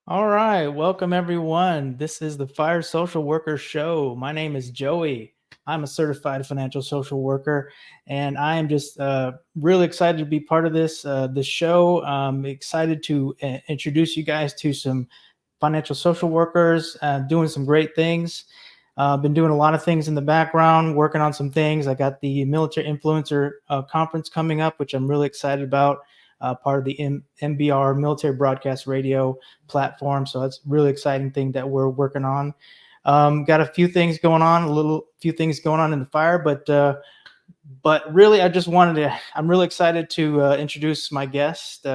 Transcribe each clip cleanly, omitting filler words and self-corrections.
All right, welcome everyone. This is the Fire Social Worker Show. My name is Joey. I'm a certified financial social worker, and I am just really excited to be part of this show. I'm excited to introduce you guys to some financial social workers doing some great things. Been doing a lot of things in the background, working on some things. I got the Military Influencer Conference coming up, which I'm really excited about. Part of the MBR Military Broadcast Radio platform. So that's a really exciting thing that we're working on. Got a few things going on, few things going on in the fire, but really, I'm really excited to introduce my guest.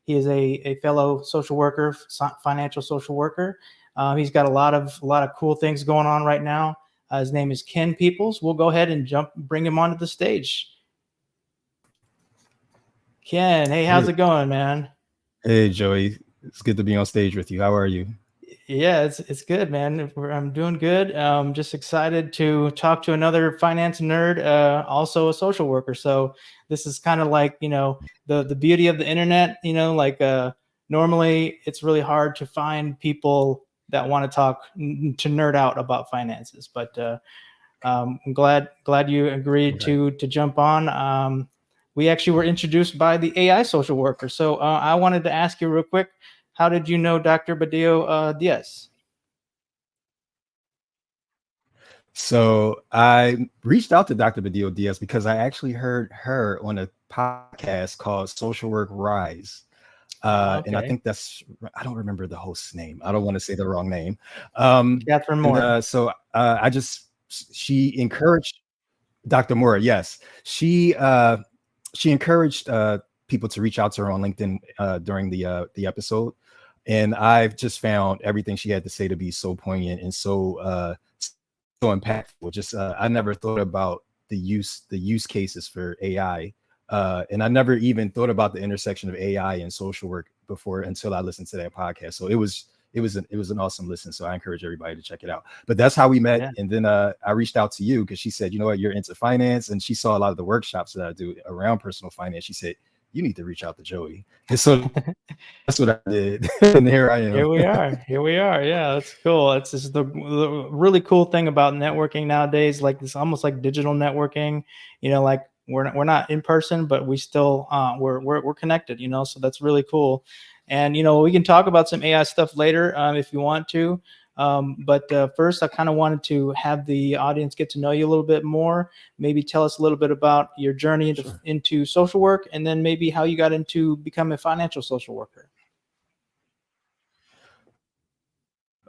He is a fellow social worker, financial social worker. He's got a lot of cool things going on right now. His name is Ken Peeples. We'll go ahead and bring him onto the stage. Ken, hey, how's Hey, it going, man? hey, Joey. It's good to be on stage with you. How are you? Yeah, it's good, man. I'm doing good. Just excited to talk to another finance nerd, also a social worker. So this is kind of like the beauty of the internet. Normally it's really hard to find people that want to talk to nerd out about finances, but I'm glad you agreed Right. to jump on. We actually were introduced by the AI social worker. So I wanted to ask you real quick, how did you know Dr. Badillo Diaz? So I reached out to Dr. Badillo Diaz because I actually heard her on a podcast called Social Work Rise. And I Okay, think I don't remember the host's name. I don't want to say the wrong name. Catherine And Moore. she encouraged Dr. Moore. Yes. She encouraged people to reach out to her on LinkedIn during the episode. And I've just found everything she had to say to be so poignant and so impactful. Just I never thought about the use cases for AI, and I never even thought about the intersection of AI and social work before until I listened to that podcast. So it was an awesome listen. So I encourage everybody to check it out. But that's how we met, Yeah. and then I reached out to you because she said, you know what, you're into finance, and she saw a lot of the workshops that I do around personal finance. She said you need to reach out to Joey, and so that's what I did, and here I am. Here we are. Here we are. Yeah, that's cool. It's just the really cool thing about networking nowadays. Like this, almost like digital networking. Like we're not in person, but we still we're connected. So that's really cool. And we can talk about some AI stuff later if you want to. But first, I kind of wanted to have the audience get to know you a little bit more. Maybe tell us a little bit about your journey Sure. into social work, and then maybe how you got into becoming a financial social worker.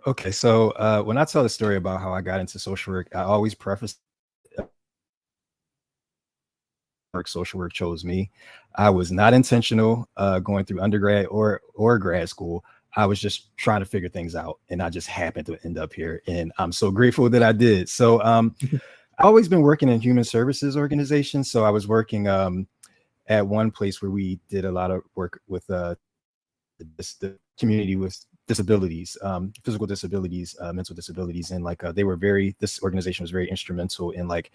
Okay, so when I tell the story about how I got into social work, I always preface social work chose me. I was not intentional going through undergrad or grad school. I was just trying to figure things out, and I just happened to end up here, and I'm so grateful that I did. So I've always been working in human services organizations. So I was working at one place where we did a lot of work with the community with disabilities, physical disabilities, mental disabilities, and this organization was very instrumental in like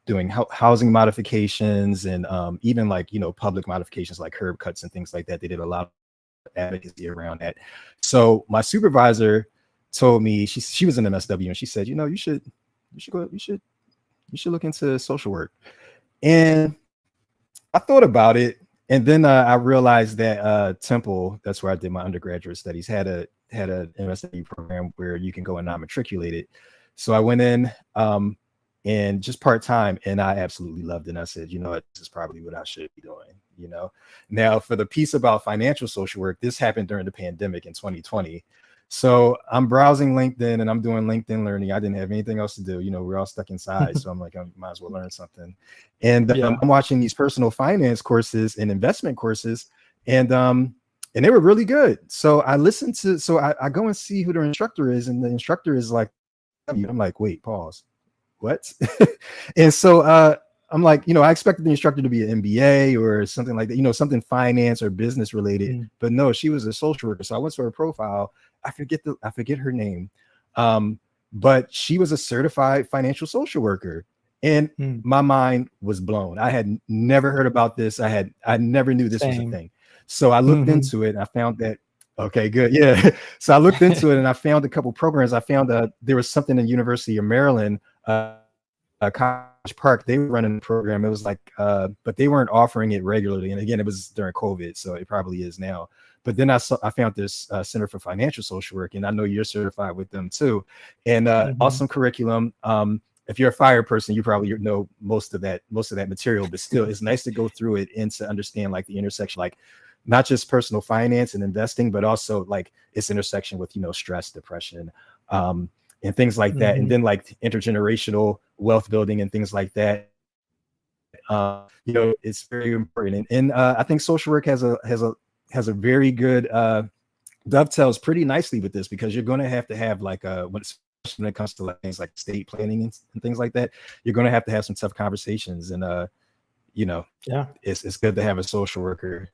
doing housing modifications and even public modifications like curb cuts and things like that. They did a lot of advocacy around that. So my supervisor told me, she was in MSW, and she said, you should look into social work. And I thought about it, and then I realized that Temple, that's where I did my undergraduate studies, had an MSW program where you can go and not matriculate it. So I went in and just part time, and I absolutely loved it. And I said, you know what, this is probably what I should be doing. Now for the piece about financial social work, this happened during the pandemic in 2020. So I'm browsing LinkedIn and I'm doing LinkedIn learning. I didn't have anything else to do. We're all stuck inside. So I'm like, I might as well learn something. And Yeah. I'm watching these personal finance courses and investment courses, and they were really good. So I go and see who their instructor is, and the instructor is like, I'm like, wait, pause, what? And so I'm like, I expected the instructor to be an MBA or something like that, something finance or business related, Mm, but no, she was a social worker. So I went to her profile. I forget her name. But she was a certified financial social worker. And mm. my mind was blown. I had never heard about this. I never knew this was a Same. thing. So I looked Mhm. into it, and I found that Okay, good. Yeah. So I looked into it and I found a couple programs. I found there was something in University of Maryland, College Park. They were running a program. It was like, but they weren't offering it regularly. And again, it was during COVID, so it probably is now. But then I found this Center for Financial Social Work, and I know you're certified with them too. And Mhm. awesome curriculum. If you're a fire person, you probably know most of that material, but still, it's nice to go through it and to understand like the intersection, like not just personal finance and investing, but also like its intersection with, stress, depression, and things like that. And Mhm. then like intergenerational wealth building and things like that. It's very important. And I think social work has a very good dovetails pretty nicely with this, because you're going to have like when it comes to like things like state planning and things like that, you're going to have some tough conversations. And you know Yeah. it's good to have a social worker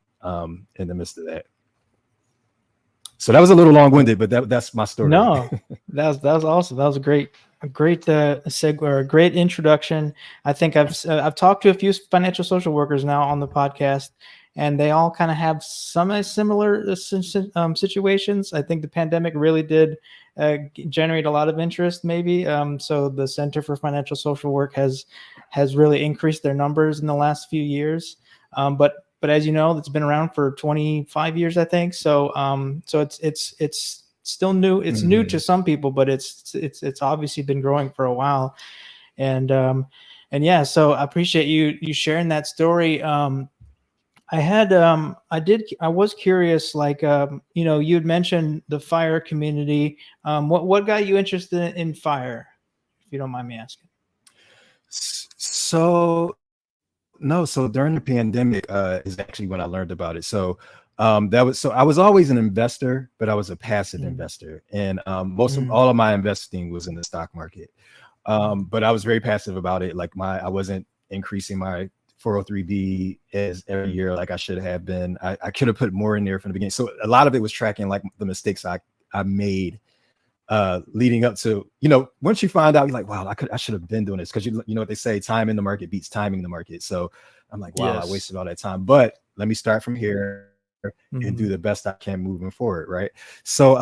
in the midst of that. So that was a little long-winded, but that's my story. No, that was awesome. That was a great segue, or a great introduction. I think I've talked to a few financial social workers now on the podcast, and they all kind of have some similar situations. I think the pandemic really did generate a lot of interest, maybe. So the Center for Financial Social Work has really increased their numbers in the last few years. But as you know, it's been around for 25 years, I think. So it's still new. It's new to Mhm. some people, but it's obviously been growing for a while. And and yeah, so I appreciate you sharing that story. I was curious, like, you had mentioned the fire community. What got you interested in fire, if you don't mind me asking? So no, so during the pandemic is actually when I learned about it. So I was always an investor, but I was a passive Mm, investor, and most of mm, all of my investing was in the stock market. But I was very passive about it. Like I wasn't increasing my 403b as every year like I should have been. I could have put more in there from the beginning. So a lot of it was tracking like the mistakes I made leading up to, once you find out, you're like, wow, I should have been doing this, because you know what they say, time in the market beats timing the market. So I'm like, wow, I yes. wasted all that time, but let me start from here and do Hmm. the best I can moving forward, right? So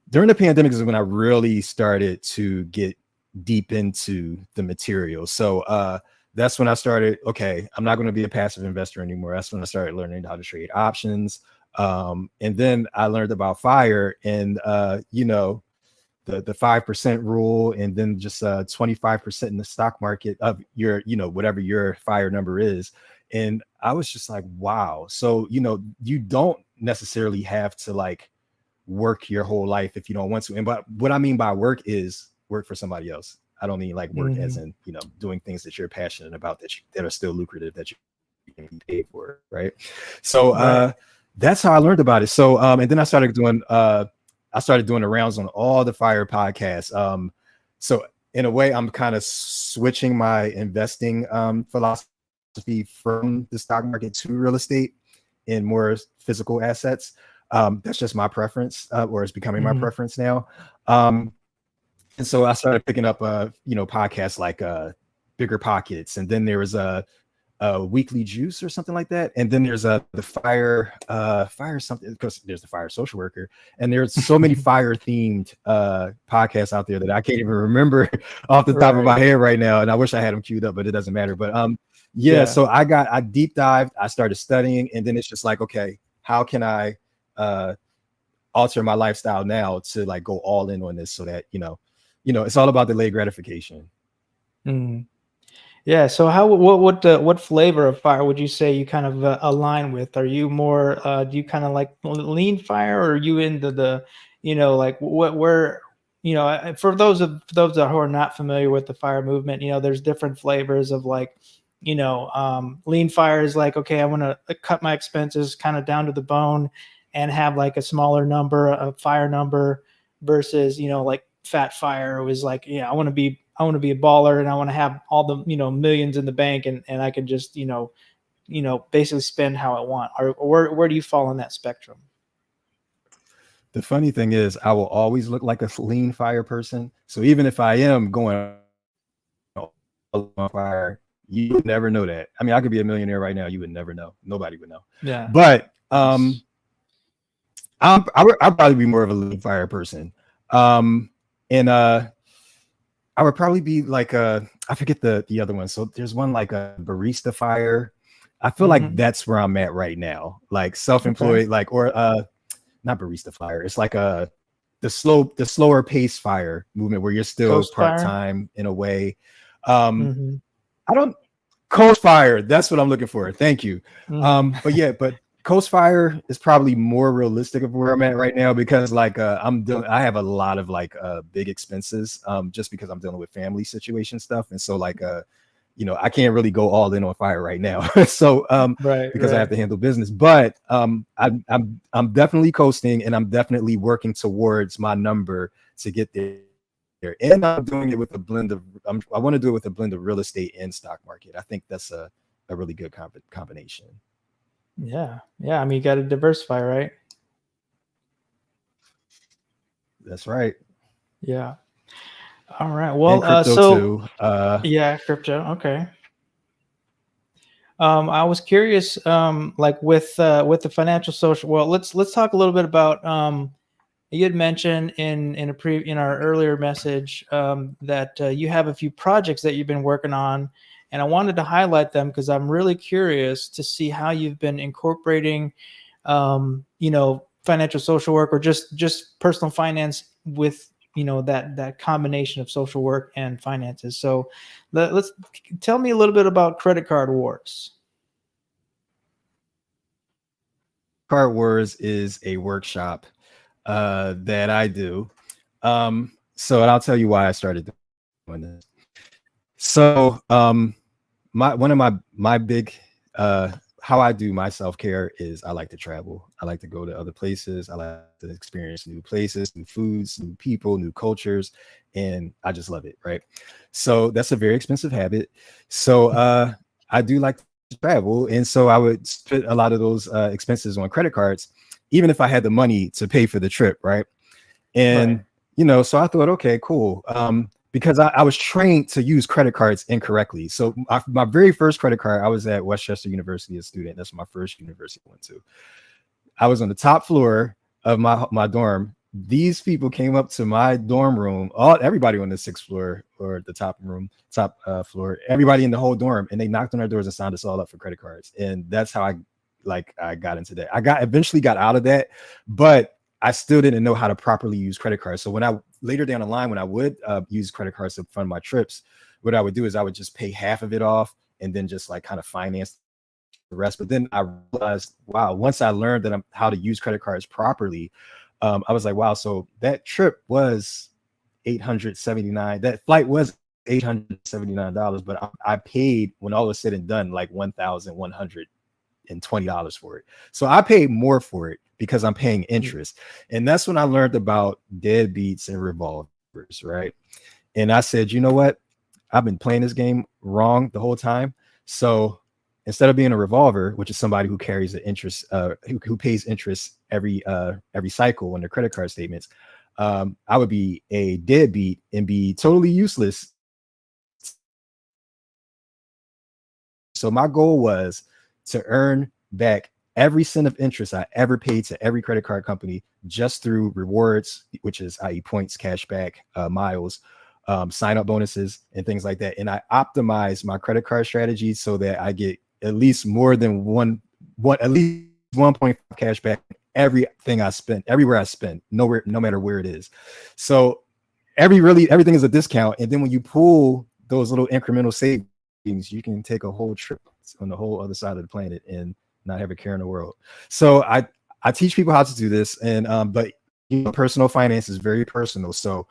during the pandemic is when I really started to get deep into the material. So that's when I started, okay, I'm not going to be a passive investor anymore. That's when I started learning how to trade options. And then I learned about fire, and the 5% rule, and then just 25% in the stock market of your, whatever your fire number is. And I was just like, wow. So, you don't necessarily have to like work your whole life if you don't want to. And but what I mean by work is work for somebody else. I don't mean like work as Hmm. in, doing things that you're passionate about, that are still lucrative, that you can be paid for, right? So Right. that's how I learned about it. So and then I started doing the rounds on all the fire podcasts. So in a way, I'm kind of switching my investing philosophy from the stock market to real estate and more physical assets. That's just my preference, or it's becoming my Hmm. preference now. Um, and so I started picking up, podcasts like Bigger Pockets, and then there was a Weekly Juice or something like that, and then there's the fire something, because there's the Fire Social Worker, and there's so many fire themed podcasts out there that I can't even remember off the top of Right. my head right now, and I wish I had them queued up, but it doesn't matter. But yeah, Yeah. so I deep dived, I started studying, and then it's just like, okay, how can I uh alter my lifestyle now to like go all in on this, so that it's all about delayed gratification. Mm. Yeah. So what flavor of fire would you say you kind of align with? Are you more do you kind of like lean fire, or are you into the, like what where, for those that who are not familiar with the fire movement, there's different flavors of, like, lean fire is like, okay, I want to cut my expenses kind of down to the bone and have like a smaller number, a fire number, versus, like fat fire was like, yeah, I want to be a baller, and I want to have all the, millions in the bank, and I can just, basically spend how I want. Or where do you fall on that spectrum? The funny thing is, I will always look like a lean fire person. So even if I am going on fire, you would never know that. I mean, I could be a millionaire right now. You would never know. Nobody would know. Yeah. But Nice. I'd probably be more of a lean fire person. And I would probably be like I forget the other one. So there's one like a barista fire. I feel like Mm-hmm. that's where I'm at right now. Like Okay. self-employed, like or not barista fire. It's like the slower pace fire movement where you're still Coast fire. part-time in a way. Um Mm-hmm. I don't Coast Fire. That's what I'm looking for. Thank you. Mm-hmm. But Coast Fire is probably more realistic of where I'm at right now because like I have a lot of like big expenses just because I'm dealing with family situation stuff. And so like I can't really go all in on fire right now. So Right. because I have Right. to handle business. But I'm definitely coasting and I'm definitely working towards my number to get there. And I'm doing it with a blend of I want to do it with a blend of real estate and stock market. I think that's a really good combination. Yeah. Yeah. I mean, you got to diversify, right? That's right. Yeah. All right. And Well, crypto so too. yeah, crypto. Okay. I was curious, like with the financial social. Well, let's talk a little bit about. You had mentioned in our earlier message that you have a few projects that you've been working on, and I wanted to highlight them because I'm really curious to see how you've been incorporating, financial social work or just personal finance with that combination of social work and finances. So let's tell me a little bit about credit card wars. Card Wars is a workshop that I do. So and I'll tell you why I started doing this. So my one of my big how I do my self-care is I like to travel. I like to go to other places. I like to experience new places, new foods, new people, new cultures, and I just love it, right? So that's a very expensive habit. So I do like to travel, and so I would spend a lot of those expenses on credit cards, even if I had the money to pay for the trip, right? Right. And so I thought, okay, cool. Because I was trained to use credit cards incorrectly. So my very first credit card, I was at Westchester University as a student. That's my first university I went to. I was on the top floor of my dorm. These people came up to my dorm room, everybody on the sixth floor or the top floor, everybody in the whole dorm, and they knocked on our doors and signed us all up for credit cards. And that's how I got into that. Eventually got out of that, but I still didn't know how to properly use credit cards. So when I later down the line, when I would use credit cards to fund my trips, what I would do is I would just pay half of it off and then just like kind of finance the rest. But then I realized, wow, once I learned that how to use credit cards properly, I was like, wow, so that trip was 879. That flight was $879, but I paid when all was said and done like $1,120 for it. So I paid more for it because I'm paying interest. And that's when I learned about deadbeats and revolvers, right? And I said, you know what? I've been playing this game wrong the whole time. So instead of being a revolver, which is somebody who carries the interest, who pays interest every cycle on their credit card statements, I would be a deadbeat and be totally useless. So my goal was to earn back every cent of interest I ever paid to every credit card company just through rewards, which is i.e. points, cashback, miles, sign up bonuses, and things like that. And I optimize my credit card strategy so that I get at least more than at least 1.5 cash back everything I spend, everywhere I spend, no matter where it is. So everything is a discount. And then when you pull those little incremental savings, you can take a whole trip on the whole other side of the planet and not have a care in the world. So I teach people how to do this, and but personal finance is very personal. So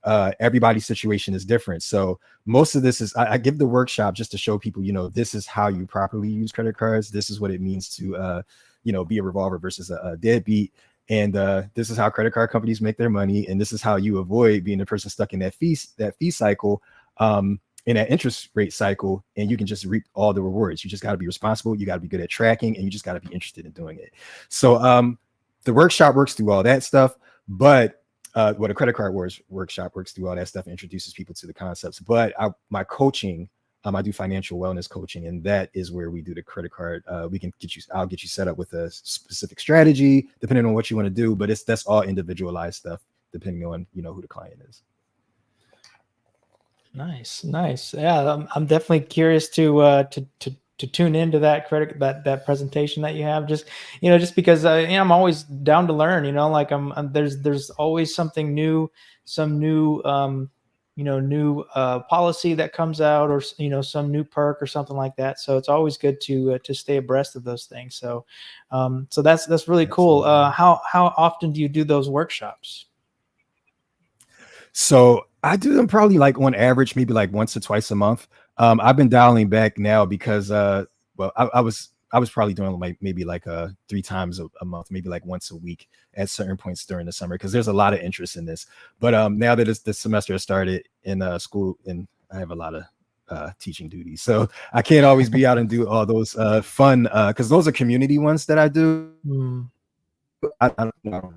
everybody's situation is different. So most of this is I give the workshop just to show people, this is how you properly use credit cards. This is what it means to be a revolver versus a deadbeat. And this is how credit card companies make their money. And this is how you avoid being the person stuck in that fee cycle, in that interest rate cycle. And you can just reap all the rewards. You just got to be responsible. You got to be good at tracking, and you just got to be interested in doing it. So the workshop works through all that stuff, but a credit card wars workshop works through all that stuff and introduces people to the concepts. But my coaching I do financial wellness coaching, and that is where we do the credit card. We can get you, I'll get you set up with a specific strategy depending on what you want to do, but that's all individualized stuff depending on, who the client is. Nice, nice. Yeah, I'm definitely curious to tune into that that presentation that you have. Just just because I'm always down to learn. Like there's always something new, some new new policy that comes out, or some new perk or something like that. So it's always good to stay abreast of those things. So so that's really cool. Absolutely. How often do you do those workshops? So I do them probably like on average, maybe like once or twice a month. I've been dialing back now because well, I was probably doing like maybe like 3 times a month, maybe like once a week at certain points during the summer because there's a lot of interest in this. But now that the semester has started in school, and I have a lot of teaching duties, so I can't always be out and do all those fun because those are community ones that I do. Mm, I don't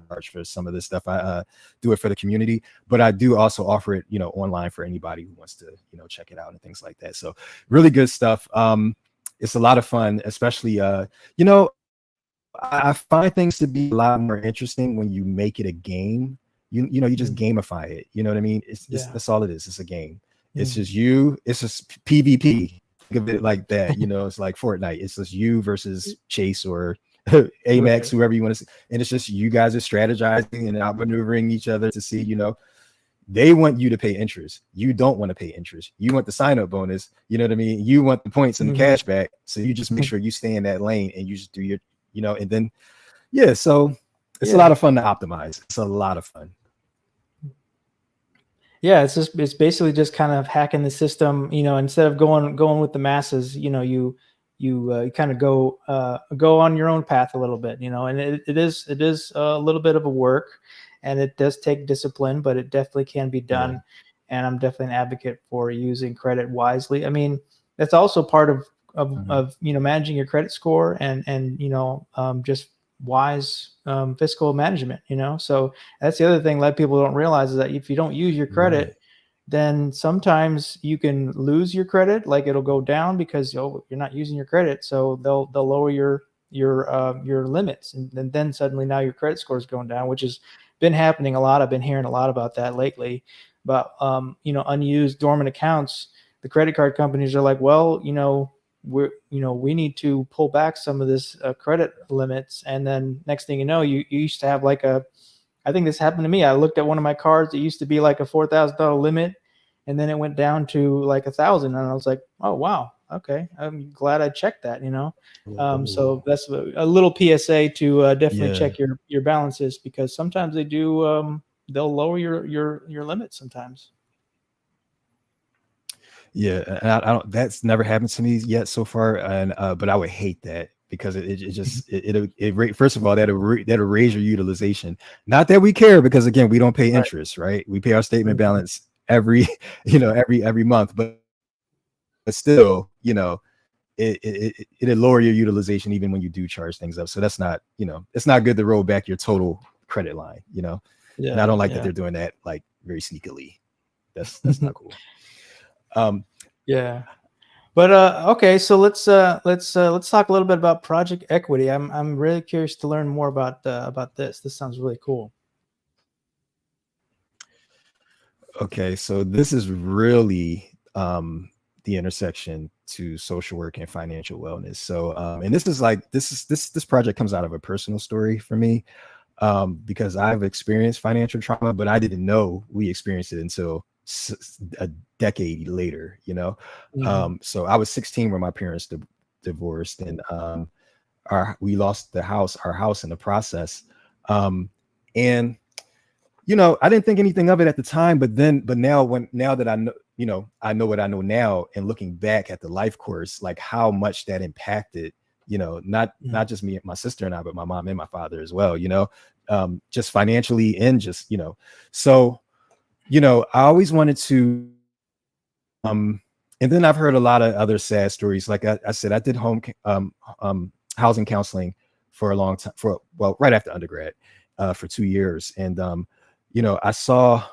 charge for some of this stuff. I do it for the community, but I do also offer it, online for anybody who wants to, check it out and things like that. So really good stuff. It's a lot of fun, especially, I find things to be a lot more interesting when you make it a game. You just mm, gamify it. You know what I mean? It's yeah. that's all it is. It's a game. It's Mm. just you. It's just PvP. Think of it like that. It's like Fortnite. It's just you versus Chase or Amex, Right. whoever you want to see. And it's just you guys are strategizing and outmaneuvering each other to see, they want you to pay interest. You don't want to pay interest. You want the sign-up bonus. You know what I mean? You want the points and the Mhm. cash back. So you just make sure you stay in that lane and you just do your, and then yeah, so it's a lot Yeah. of fun to optimize. It's a lot of fun. Yeah, it's basically just kind of hacking the system, instead of going with the masses, you kind of go on your own path a little bit, and it is a little bit of a work, and it does take discipline, but it definitely can be Yeah. done. And I'm definitely an advocate for using credit wisely. I mean, that's also part Mhm. of managing your credit score, and just wise fiscal management. So that's the other thing a lot of people don't realize, is that if you don't use your credit, Right. then sometimes you can lose your credit. Like, it'll go down because you're not using your credit, so they'll lower your limits, and then suddenly now your credit score is going down, which has been happening a lot. I've been hearing a lot about that lately, about unused dormant accounts. The credit card companies are like, well, we need to pull back some of this credit limits, and then next thing you know, you used to have like a, I think this happened to me. I looked at one of my cards. It used to be like a $4,000 limit, and then it went down to like 1,000, and I was like, "Oh wow, okay. I'm glad I checked that." So Oh, that's a little PSA to definitely yeah. check your balances, because sometimes they do. They'll lower your limit sometimes. Yeah, and I don't. That's never happened to me yet so far, and but I would hate that because it just first of all that'll raise your utilization. Not that we care, because again we don't pay Right. interest, right? We pay our statement Mhm. balance every every month, but still it'll lower your utilization even when you do charge things up. So that's not it's not good to roll back your total credit line, and I Yeah. don't like that Yeah. they're doing that like very sneakily. That's not cool. Um, Yeah. But okay, so let's talk a little bit about project equity. I'm really curious to learn more about this. This sounds really cool. Okay, so this is really the intersection to social work and financial wellness. So and this is like this project comes out of a personal story for me, because I've experienced financial trauma, but I didn't know we experienced it until a decade later, Hmm. so I was 16 when my parents divorced, and we lost our house in the process. And I didn't think anything of it at the time, but now that I know what I know now, and looking back at the life course, like how much that impacted, not just me and my sister and I, but my mom and my father as well, just financially, and just, so, I always wanted to, um, and then I've heard a lot of other sad stories. Like I said, I did housing counseling for a long time, right after undergrad, for 2 years. And, I saw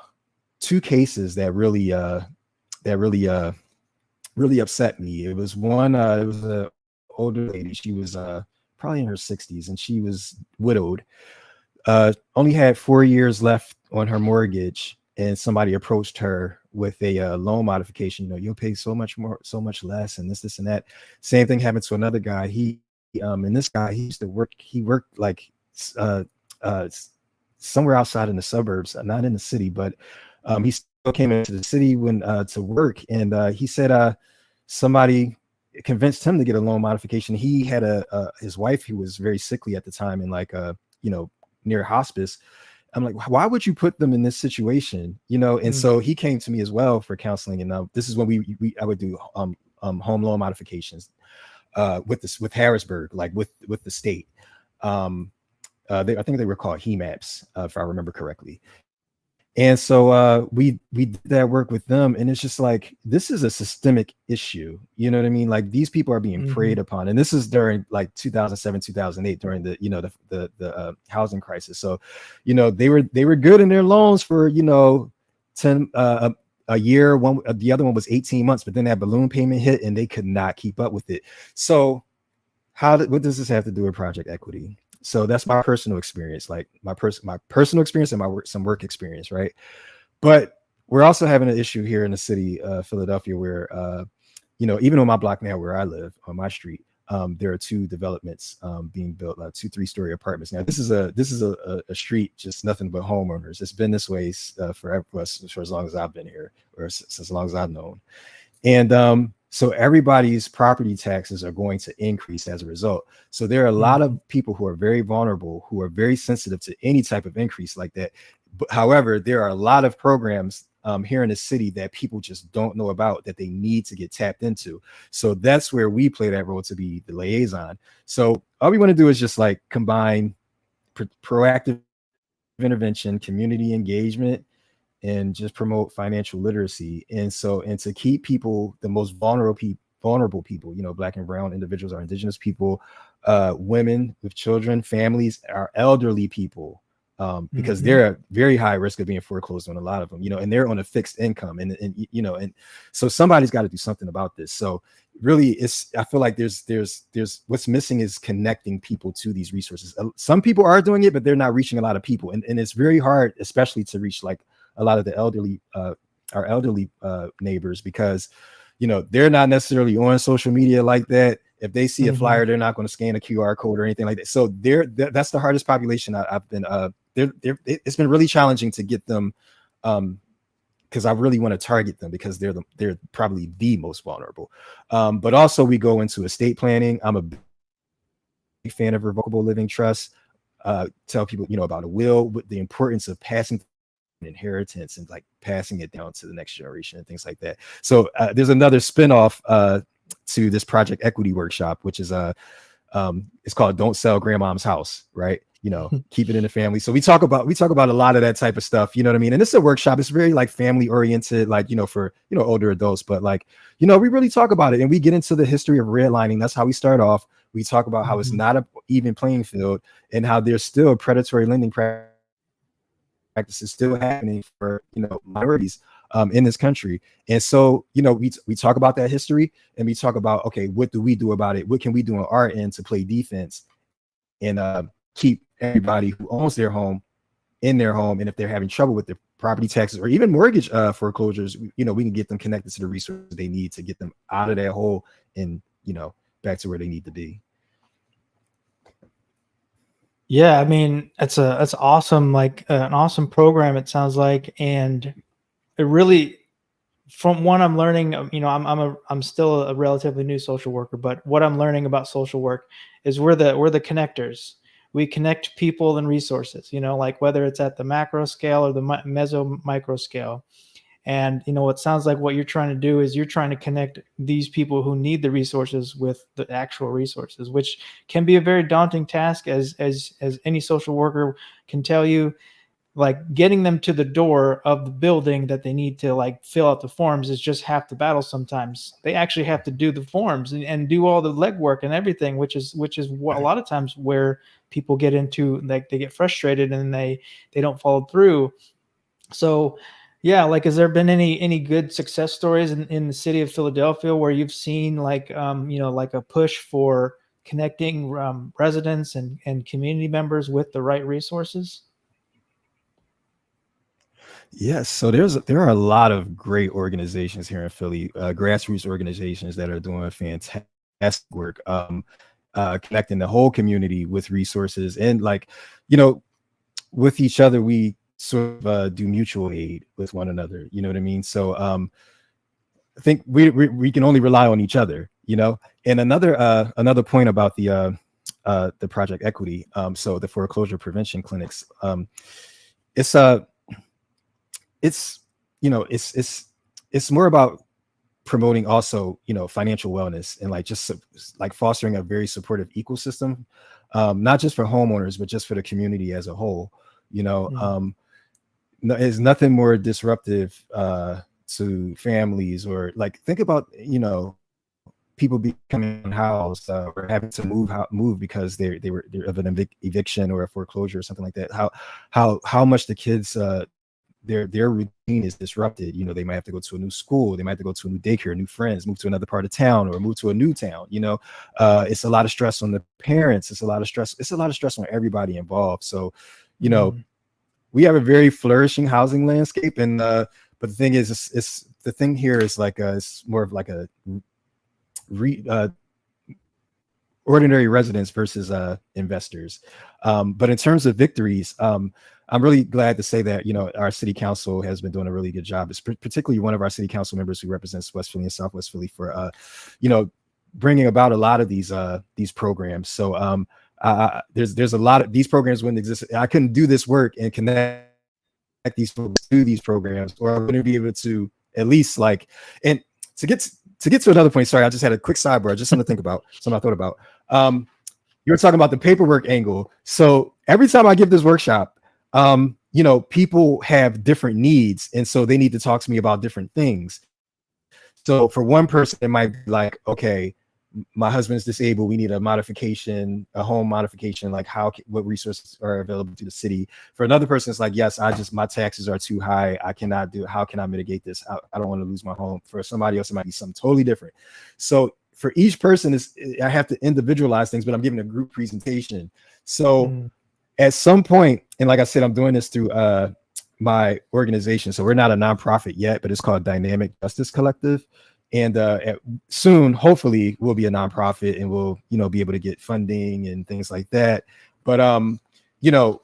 two cases that really really upset me. It was it was a older lady. She was probably in her 60s, and she was widowed. Only had 4 years left on her mortgage, and somebody approached her with a loan modification. You know, you'll pay so much more, so much less, and this and that. Same thing happened to another guy. And this guy, he used to work. He worked like uh, uh, somewhere outside in the suburbs, not in the city, but he still came into the city when to work, and he said somebody convinced him to get a loan modification. He had his wife who was very sickly at the time, and like you know, near hospice. I'm like, why would you put them in this situation? You know, and Mm, so he came to me as well for counseling, and this is when I would do home loan modifications with Harrisburg, like with the state. Um, I think they were called HEMAPs, if I remember correctly. And so we did that work with them, and it's just like, this is a systemic issue. You know what I mean? Like, these people are being preyed mhm, upon, and this is during like 2007, 2008, during the the housing crisis. So, you know, they were good in their loans for 10 a year. One the other one was 18 months, but then that balloon payment hit, and they could not keep up with it. So what does this have to do with project equity? So that's my personal experience, like my personal experience and some work experience, right? But we're also having an issue here in the city, Philadelphia, where even on my block now, where I live on my street, there are two developments being built, like two 3-story apartments. Now this is a street just nothing but homeowners. It's been this way forever, for as long as I've been here, or since as long as I've known. And so everybody's property taxes are going to increase as a result. So there are a lot mhm, of people who are very vulnerable, who are very sensitive to any type of increase like that. But however, there are a lot of programs here in the city that people just don't know about, that they need to get tapped into. So that's where we play that role, to be the liaison. So all we want to do is just like combine proactive intervention, community engagement, and just promote financial literacy. And to keep people, the most vulnerable people, Black and brown individuals, our indigenous people, women with children, families, our elderly people, because mhm. they're at very high risk of being foreclosed on, a lot of them, and they're on a fixed income, and so somebody's got to do something about this. So really, I feel like there's what's missing is connecting people to these resources. Some people are doing it, but they're not reaching a lot of people, and it's very hard, especially to reach like a lot of the elderly, our elderly neighbors, because they're not necessarily on social media like that. If they see a Mhm. flyer, they're not going to scan a QR code or anything like that. So that's the hardest population I've been it's been really challenging to get them, because I really want to target them, because they're probably the most vulnerable. But also, we go into estate planning. I'm a big fan of revocable living trust. Tell people about a will, the importance of passing things down, inheritance, and like passing it down to the next generation and things like that. So there's another spinoff to this project equity workshop, which is it's called "Don't Sell Grandmom's House," right? Keep it in the family. So we talk about a lot of that type of stuff. You know what I mean? And this is a workshop. It's very like family oriented, like for older adults. But like we really talk about it, and we get into the history of redlining. That's how we start off. We talk about how it's Mhm. not a even playing field, and how there's still predatory lending practices still happening for minorities in this country. And so we talk about that history, and we talk about, okay, what do we do about it? What can we do on our end to play defense and keep everybody who owns their home in their home, and if they're having trouble with their property taxes or even mortgage foreclosures, we can get them connected to the resources they need to get them out of that hole and back to where they need to be. Yeah, I mean, that's awesome, like an awesome program it sounds like, and it really, from what I'm learning, I'm still a relatively new social worker, but what I'm learning about social work is we're the connectors. We connect people and resources, like whether it's at the macro scale or the meso micro scale. And it sounds like what you're trying to do is you're trying to connect these people who need the resources with the actual resources, which can be a very daunting task, as any social worker can tell you. Like, getting them to the door of the building that they need to like fill out the forms is just half the battle. Sometimes they actually have to do the forms and do all the legwork and everything, which is what a lot of times where people get into, like, they get frustrated and they don't follow through. So Yeah, like has there been any good success stories in the city of Philadelphia where you've seen like like a push for connecting residents and community members with the right resources? Yes, so there are a lot of great organizations here in Philly, grassroots organizations that are doing fantastic work, connecting the whole community with resources and like, you know, with each other. We sort of do mutual aid with one another. You know what I mean? So I think we can only rely on each other. And another point about the Project Equity, so the foreclosure prevention clinics, it's it's it's more about promoting also financial wellness and like just like fostering a very supportive ecosystem, not just for homeowners but just for the community as a whole. you know Mm, um there's nothing more disruptive to families, or like think about people becoming unhoused, or having to move because they're of an eviction or a foreclosure or something like that. How much the kids, their routine is disrupted. They might have to go to a new school, they might have to go to a new daycare, new friends, move to another part of town, or move to a new town. It's a lot of stress on the parents, it's a lot of stress on everybody involved. So you know mm, we have a very flourishing housing landscape, and but the thing is, it's the thing here is like it's more of like a re, ordinary residents versus investors. But in terms of victories, I'm really glad to say that our city council has been doing a really good job. It's particularly one of our city council members who represents West Philly and Southwest Philly for you know bringing about a lot of these programs. So there's a lot of these programs wouldn't exist. I couldn't do this work and connect these folks to these programs, or I wouldn't be able to at least like, and to get to another point. Sorry, I just had a quick sidebar, just something to think about, something I thought about. Um, you were talking about the paperwork angle. So every time I give this workshop, people have different needs, and so they need to talk to me about different things. So for one person, it might be like, okay, my husband's disabled, we need a modification, a home modification, like what resources are available to the city. For another person, it's like, yes, my taxes are too high, I cannot do, how can I mitigate this, I don't want to lose my home. For somebody else, it might be something totally different. So for each person, I have to individualize things, but I'm giving a group presentation. So mm, at some point, and like I said, I'm doing this through my organization. So we're not a nonprofit yet, but it's called Dynamic Justice Collective. And soon, hopefully, we'll be a nonprofit, and we'll be able to get funding and things like that. But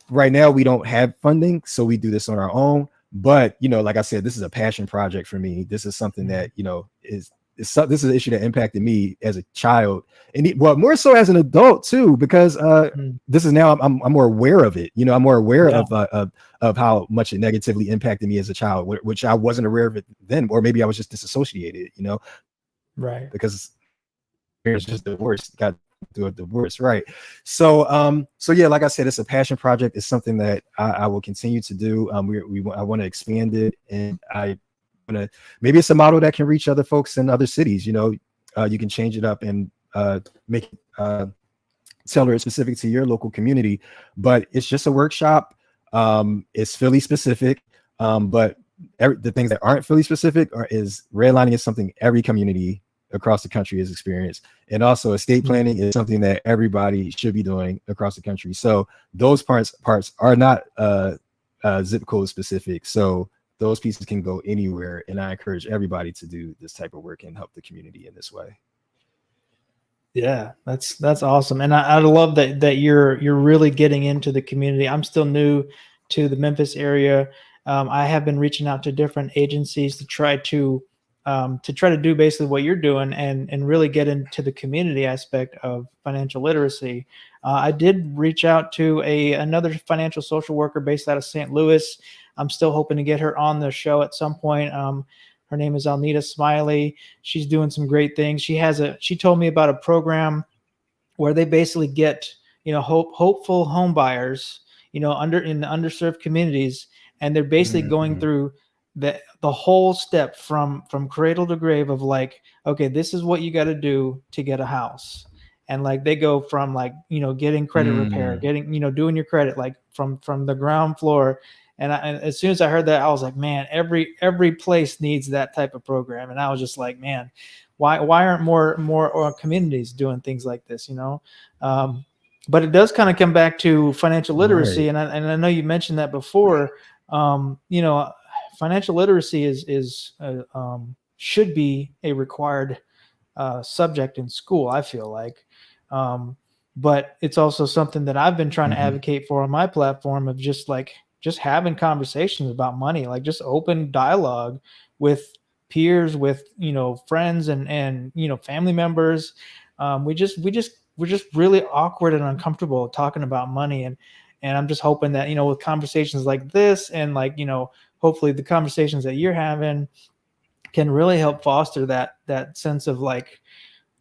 right now we don't have funding, so we do this on our own. But like I said, this is a passion project for me. This is something mm, that this is an issue that impacted me as a child, and well, more so as an adult too, because mm. this is now I'm more aware of it. I'm more aware Yeah, of how much it negatively impacted me as a child, which I wasn't aware of it then, or maybe I was just disassociated, because right. parents just divorced, got through a divorce, right? So yeah, like I said, it's a passion project. It's something that I will continue to do. I want to expand it, and I want to, maybe it's a model that can reach other folks in other cities. You can change it up and make it tailor it specific to your local community. But it's just a workshop. It's Philly specific, but the things that aren't Philly specific is redlining is something every community across the country has experienced, and also estate Mm. planning is something that everybody should be doing across the country. So those parts are not zip code specific. So those pieces can go anywhere, and I encourage everybody to do this type of work and help the community in this way. Yeah, that's awesome, and I love that you're really getting into the community. I'm still new to the Memphis area. I have been reaching out to different agencies to try to do basically what you're doing and really get into the community aspect of financial literacy. I did reach out to another financial social worker based out of St. Louis. I'm still hoping to get her on the show at some point. Her name is Alnita Smiley. She's doing some great things. She told me about a program where they basically get hopeful home buyers under in the underserved communities, and they're basically going Mm-hmm. through the whole step from cradle to grave of like, okay, this is what you got to do to get a house. And like they go from like getting credit repair, Mm. getting doing your credit like from the ground floor, And as soon as I heard that, I was like, man, every place needs that type of program. And I was just like, man, why aren't more communities doing things like this, you know? But it does kind of come back to financial literacy, Right. and I know you mentioned that before. You know, financial literacy is should be a required subject in school, I feel like. Um, but it's also something that I've been trying to Hmm. advocate for on my platform of just having conversations about money, like just open dialogue with peers, with, friends and, family members. We're just really awkward and uncomfortable talking about money. And I'm just hoping that, with conversations like this and like, hopefully the conversations that you're having can really help foster that sense of like,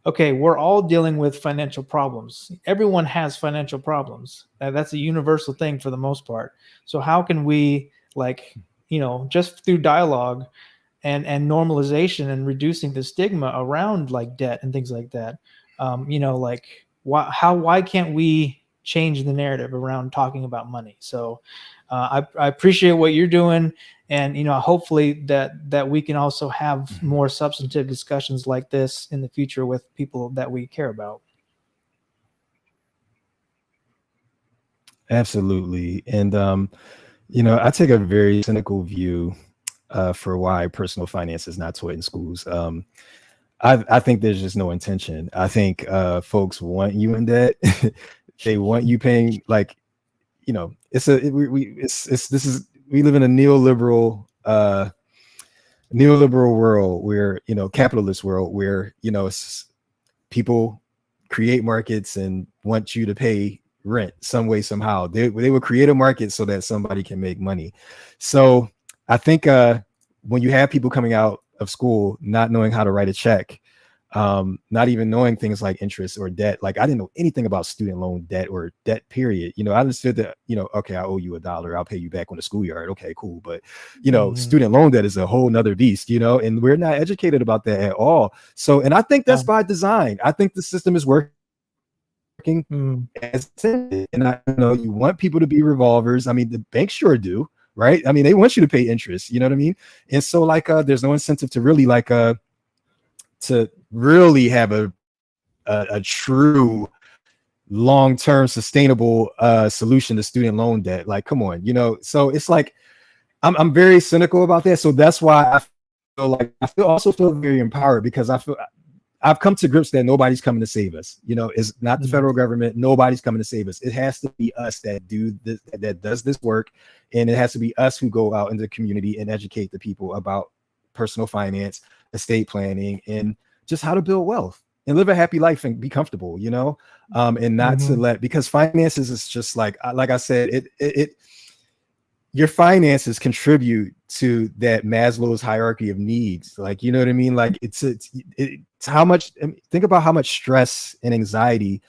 okay, we're all dealing with financial problems. Everyone has financial problems. That's a universal thing for the most part. So how can we, like, just through dialogue and normalization and reducing the stigma around like debt and things like that, like why can't we change the narrative around talking about money? So I appreciate what you're doing, and hopefully that we can also have Hmm. more substantive discussions like this in the future with people that we care about. Absolutely. And I take a very cynical view for why personal finance is not taught in schools. I think there's just no intention. I think folks want you in debt. They want you paying, like, it's a it, we it's this is we live in a neoliberal world where, capitalist world where, people create markets and want you to pay rent some way somehow. They will create a market so that somebody can make money. So I think when you have people coming out of school not knowing how to write a check, not even knowing things like interest or debt. Like, I didn't know anything about student loan debt or debt period. I understood that, okay, I owe you $1, I'll pay you back on the schoolyard. Okay, cool. But, Hmm. student loan debt is a whole nother beast, and we're not educated about that at all. So, and I think Yeah. that's by design. I think the system is working Mm. as intended. And you want people to be revolvers. I mean, the banks sure do, right? I mean, they want you to pay interest, you know what I mean? And so, like, there's no incentive to really have a true long-term sustainable solution to student loan debt. Like, come on, so it's like I'm very cynical about that. So that's why also feel very empowered, because I've come to grips that nobody's coming to save us. It's not the Mm. federal government. Nobody's coming to save us. It has to be us that does this work. And it has to be us who go out into the community and educate the people about personal finance, estate planning, and just how to build wealth and live a happy life and be comfortable, and not to Hmm. let, because finances is just like I said, it your finances contribute to that Maslow's hierarchy of needs. Like, you know what I mean? Like, it's how much, I mean, think about how much stress and anxiety,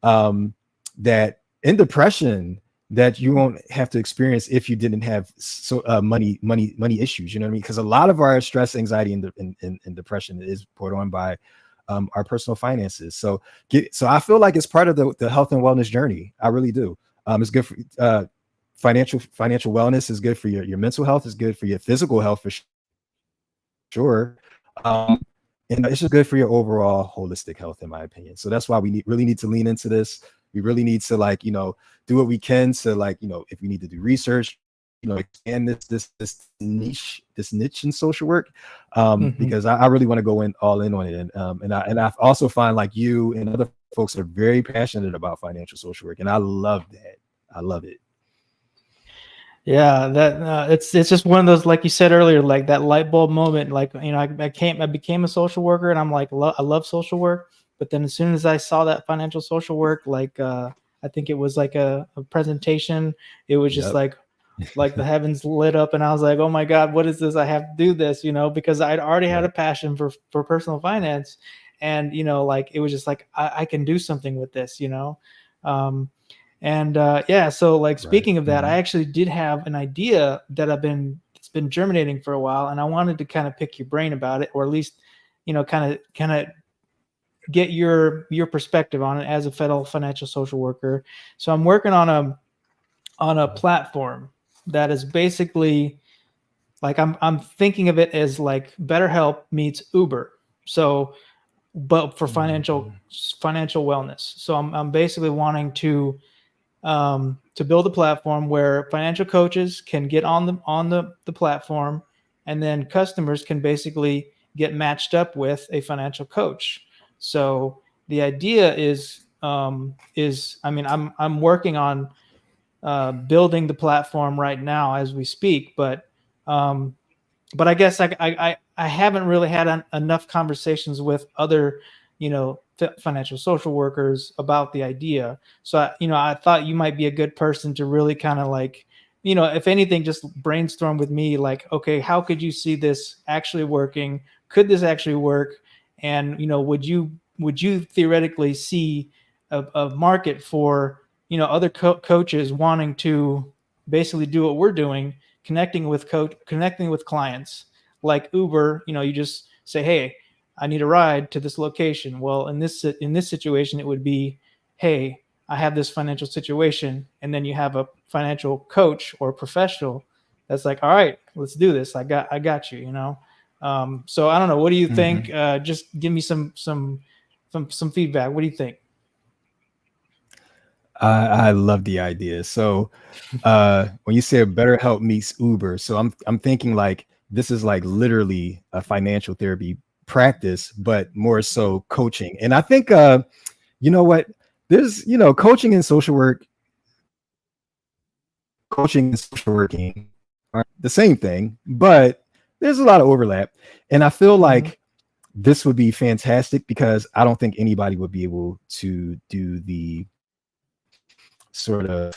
that and depression that you won't have to experience if you didn't have money issues. You know what I mean? Because a lot of our stress, anxiety, and depression is brought on by our personal finances. So I feel like it's part of the health and wellness journey. I really do. It's good for financial wellness is good for your mental health, is good for your physical health for sure. And it's just good for your overall holistic health, in my opinion. So that's why we really need to lean into this. We really need to, like, do what we can to, like, if we need to do research, expand this niche in social work, Hmm. because I really want to go in all in on it. And I also find, like, you and other folks are very passionate about financial social work, and I love that. I love it. Yeah, that it's just one of those, like you said earlier, like that light bulb moment. Like, I became a social worker, and I'm like, I love social work. But then as soon as I saw that financial social work, like I think it was like a presentation. It was just Yep. like the heavens lit up, and I was like, oh my god, what is this? I have to do this, because I'd already had a Right. passion for personal finance, and like it was just like I can do something with this. Um, and yeah, so like Right. speaking of that, I Mhm. actually did have an idea that it's been germinating for a while, and I wanted to kind of pick your brain about it, or at least kind of get your perspective on it as a federal financial social worker. So I'm working on a platform that is basically like I'm thinking of it as like BetterHelp meets Uber. So, but for Mhm. financial wellness. So I'm basically wanting to build a platform where financial coaches can get on the platform, and then customers can basically get matched up with a financial coach. So the idea is I mean I'm working on building the platform right now as we speak, um, but I guess I haven't really had enough conversations with other, financial social workers about the idea. So I thought you might be a good person to really kind of like, if anything, just brainstorm with me. Like, okay, how could you see this actually working? Could this actually work? And would you theoretically see a market for other coaches wanting to basically do what we're doing, connecting with clients like Uber. You just say, hey, I need a ride to this location. Well, in this situation, it would be, hey, I have this financial situation, and then you have a financial coach or professional that's like, all right, let's do this. I got you. So I don't know. What do you think? Mhm. Just give me some feedback. What do you think? I love the idea. So when you say BetterHelp meets Uber, so I'm thinking like this is like literally a financial therapy practice, but more so coaching. And I think you know what? There's, coaching and social work, coaching and social working aren't the same thing, but there's a lot of overlap. And I feel Mm-hmm. like this would be fantastic because I don't think anybody would be able to do the sort of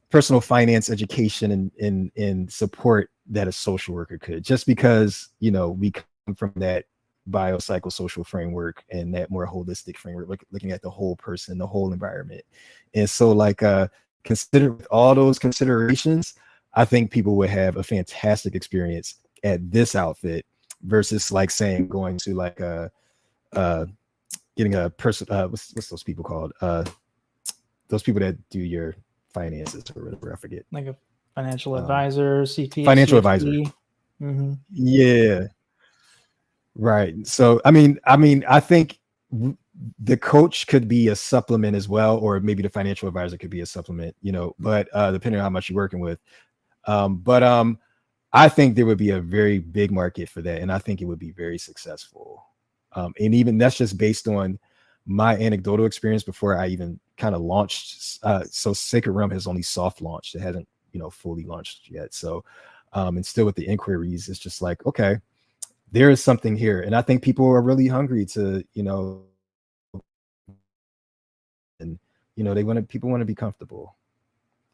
personal finance education and support that a social worker could, just because we come from that biopsychosocial framework and that more holistic framework, looking at the whole person, the whole environment. And so like consider with all those considerations, I think people would have a fantastic experience at this outfit versus like saying going to like a uh getting a person what's those people called, those people that do your finances or whatever, I forget. Like a financial um advisor, CPA, Financial advisor. CFP. Mm-hmm. Yeah, right. So I think the coach could be a supplement as well, or maybe the financial advisor could be a supplement, but depending on how much you're working with. But I think there would be a very big market for that, and I think it would be very successful. And even that's just based on my anecdotal experience before I even kind of launched. So Sacred Realm has only soft launched; it hasn't, fully launched yet. So, and still with the inquiries, it's just like, okay, there is something here, and I think people are really hungry to, and they want to people want to be comfortable,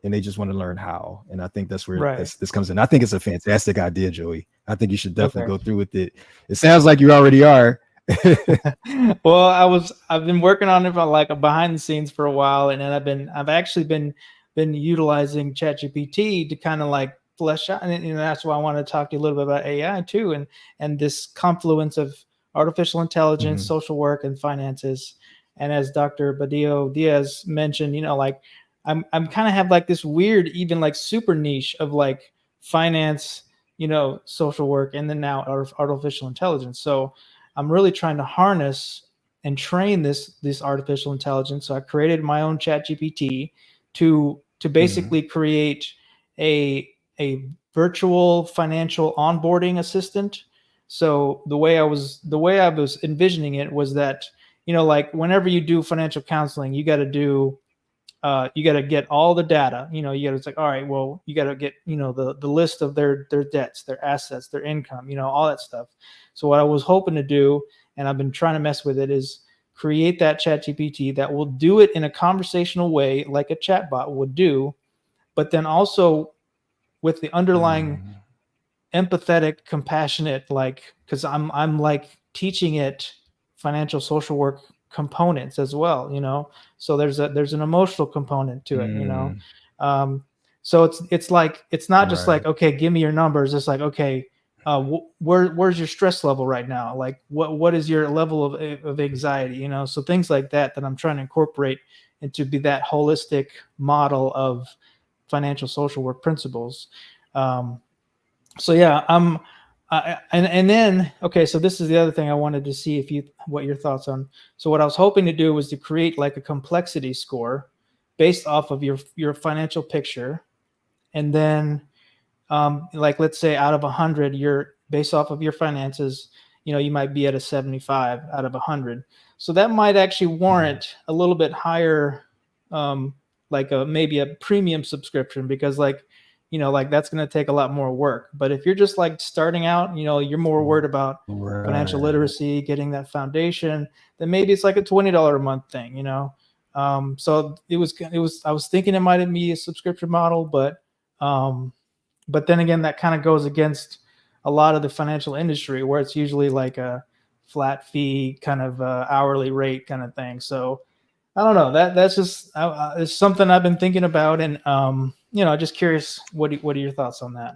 and they just want to learn how. And I think that's where Right. this comes in. I think it's a fantastic idea, Joey. I think you should definitely Okay. go through with it. It sounds like you already are. Well, I've been working on it like behind the scenes for a while, and then I've actually been utilizing ChatGPT to kind of like flesh out, and that's why I want to talk to you a little bit about AI too, and this confluence of artificial intelligence, Mhm. social work, and finances. And as Dr. Badillo Diaz mentioned, like I'm kind of have like this weird, even like super niche of like finance, social work, and then now artificial intelligence. So I'm really trying to harness and train this artificial intelligence. So I created my own chat GPT to Mhm. basically create a virtual financial onboarding assistant. So the way I was envisioning it was that, like whenever you do financial counseling, you got to get all the data. You got to, it's like, all right, well, you got to get, the list of their debts, their assets, their income, all that stuff. So what I was hoping to do, and I've been trying to mess with it, is create that chat GPT that will do it in a conversational way like a chatbot would do, but then also with the underlying Mhm. empathetic, compassionate, like, because I'm like teaching it financial social work components as well, so there's an emotional component to it, Mm. um, so it's like, it's not just Right. like, okay, give me your numbers. It's like, okay, where's your stress level right now? Like, what is your level of anxiety? So things like that I'm trying to incorporate into be that holistic model of financial social work principles. Um, so yeah, and then okay, so this is the other thing I wanted to see if you what your thoughts on. So what I was hoping to do was to create like a complexity score based off of your financial picture, and then like let's say out of 100, you're based off of your finances, you might be at a 75 out of 100. So that might actually warrant a little bit higher, um, like a maybe a premium subscription, because like that's going to take a lot more work. But if you're just like starting out, you're more worried about financial Right. literacy, getting that foundation, then maybe it's like a $20 a month thing. So I was thinking it might be a subscription model, um, but then again, that kind of goes against a lot of the financial industry, where it's usually like a flat fee kind of hourly rate kind of thing. So I don't know, that's just it's something I've been thinking about, and just curious, what are your thoughts on that?